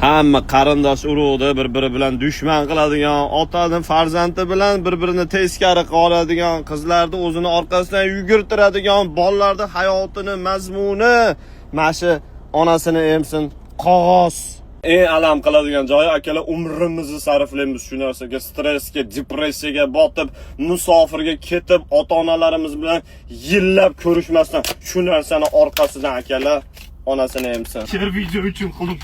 Hamma qarindosh urug'ni bir-biri bilan dushman qiladigan, otaning farzandi bilan bir-birini teskari qoladigan, qizlarni o'zini orqasidan yugurtiradigan, bolalarning hayotini, mazmuni mashi onasini emsin qog'oz. Eng alam qiladigan joyi akalar, umrimizni sarflaymiz shu narsaga, stressga, depressiyaga botib, musofirga ketib, ota-onalarimiz bilan yillab ko'rishmasdan shu narsani orqasidan akalar onasini emsin. Kir video uchun qilib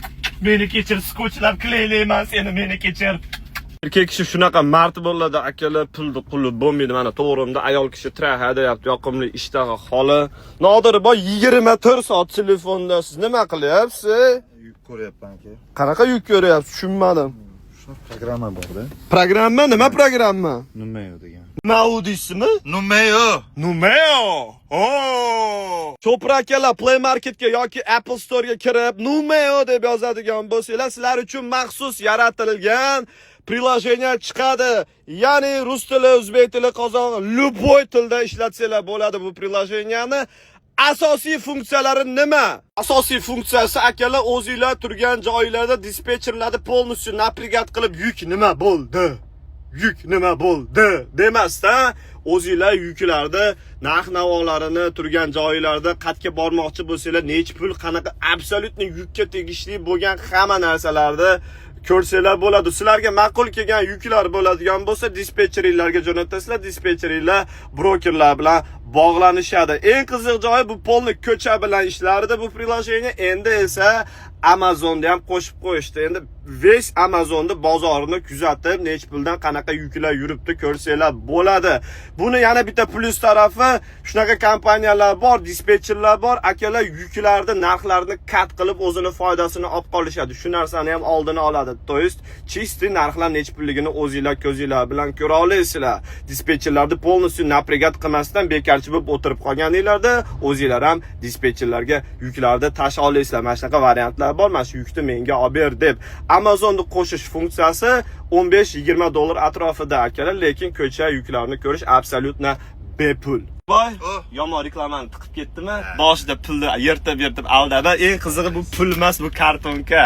meni kechir, skochlar qilaylayman seni, meni kechir. Erkak kishi shunaqa mard bo'ladi akalar, pulni quli bo'lmaydi. Mana to'g'rimda ayol kishi traha deyapti, yoqimli ishtaha holi. Nodir boy 24 soat telefonda siz nima qilyapsiz? Yuk ko'ryapman aka. Qanaqa yuk ko'ryapsiz? Tushunmadim. Shu programma bor-da. Programma nima programma? Numeo degan. Nima deysizmi? Numeo. Numeo. Oh! Chopra akalar Play Marketga yoki Apple Store'ga kirib Numeo deb yozadigan bo'lsanglar, sizlar uchun maxsus yaratilgan приложение chiqadi. Ya'ni rus tili, o'zbek tili, qozoq, любой tilda ishlatsanglar bo'ladi bu приложениeni. Asosiy funksiyalari nima? Asosiy funksiyasi akalar, o'zingizlar turgan joylarda dispetcherlarni полностью напрягать qilib yuk nima bo'ldi? Yuk nima bo'ldi demasdan, o'zingizlar yuklarda narx-navolarini turgan joylarda qatga bormoqchi bo'lsanglar, nech pul, qanaqa absolyutni yukka tegishli bo'lgan hamma narsalarni ko'rsanglar bo'ladi. Sizlarga ma'qul kelgan yuklar bo'ladigan bo'lsa, dispetcheringlarga jo'natasizlar, dispetcheringlar brokerlar bilan bog'lanishadi. Eng qiziq joyi bu polni ko'cha bilan ishlardi bu приложение. Endi esa Amazonda ham qo'shib qo'yishdi. Endi ves Amazonda bozorini kuzatib, nech puldan qanaqa yuklar yuribdi ko'rsanglar bo'ladi. Buni yana bitta plus tarafi, shunaqa kompaniyalar bor, dispetcherlar bor, akalar yuklarni narxlarini kat qilib o'zini foydasini olib qolishadi. Shu narsani ham oldini oladi. To есть, чистый narxlar nech pulligini o'zingizlar ko'zinglar bilan ko'ra olasizlar. Dispetcherlarni полностью напрягать qilmasdan bekarchi bo'lib o'tirib qolganinglarda, o'zingizlar ham dispetcherlarga yuklarni tasha olasizlar. Mana shunaqa variantlar bor. Mana shu yukni menga olib ber deb. Amazonda qo'shish funksiyasi $15-20 atrofida akalar, lekin ko'cha yuklarni ko'rish absolyutna bepul. Voy, yomon reklamani tiqib ketdimi? Boshida pulni yirtib aldadi. Eng qizig'i bu pul emas, bu kartonka.